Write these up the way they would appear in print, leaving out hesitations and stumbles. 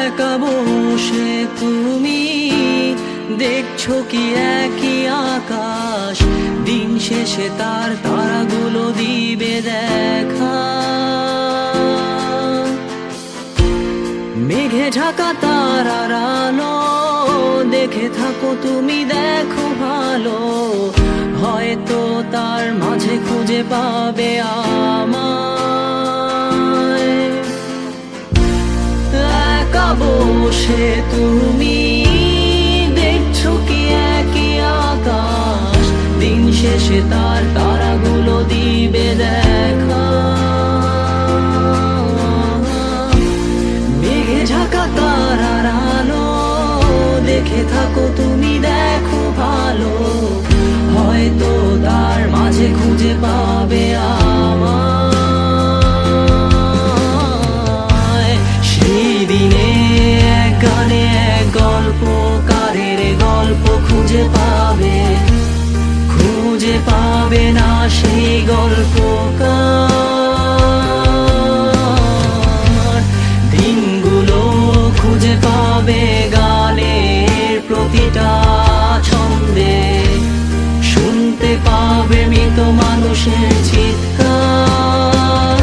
একা বসে তুমি দেখছো কি একই আকাশ, দিন শেষে তার তারাগুলো দিবে দেখা। মেঘে ঢাকা তারার আলো দেখে থাকো তুমি, দেখো ভালো, হয়তো তার মাঝে খুঁজে পাবে আমায়। একা বসে তুমি দেখছো কি একই আকাশ, দিন শেষে তার তারাগুলো দিবে দেখা। মেঘে ঢাকা তারার আলো দেখে থাকো তুমি, দেখো ভালো, হয়তো তার মাঝে খুঁজে পাবে আমায়। সেই দিনে এক গানে এক গল্পকারের গল্প খুঁজে পাবে, খুঁজে পাবে না সেই গল্পকার। দিনগুলো খুঁজে পাবে গানের প্রতিটা ছন্দে, শুনতে পাবে মৃত মানুষের চিৎকার।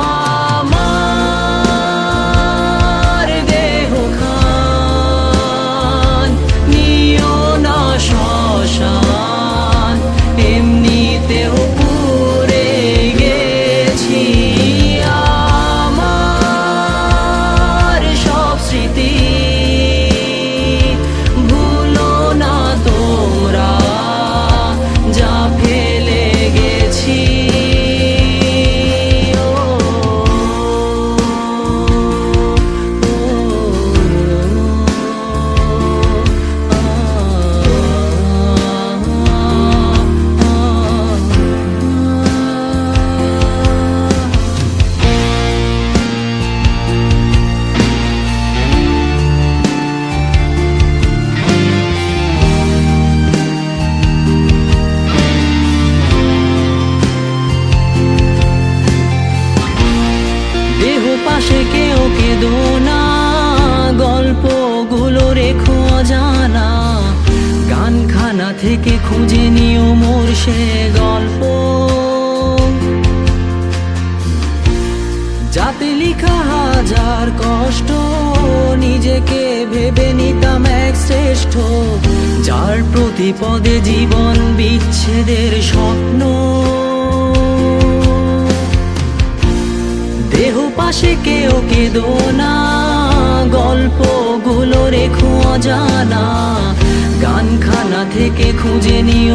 আমার দেহ খান নিও না শ্মশান, এমনিতেও পুড়ে গেছি। আমার সব স্মৃতি ভুলো না তোমরা, যা ফেলে গেছি। পাশে কেউ কেঁদো না, গল্পগুলো রেখো অজানা, গানখানা থেকে খুঁজে নিও মোর সে গল্প, যাতে লিখা হাজার কষ্ট নিজেকে ভেবে নিতাম এক শ্রেষ্ঠ, যার প্রতি পদে জীবন বিচ্ছেদের স্বপ্ন। দেহ পাশে কেউ কেঁদো না, গল্পগুলো রেখো অজানা, গানখানা থেকে খুঁজে নিও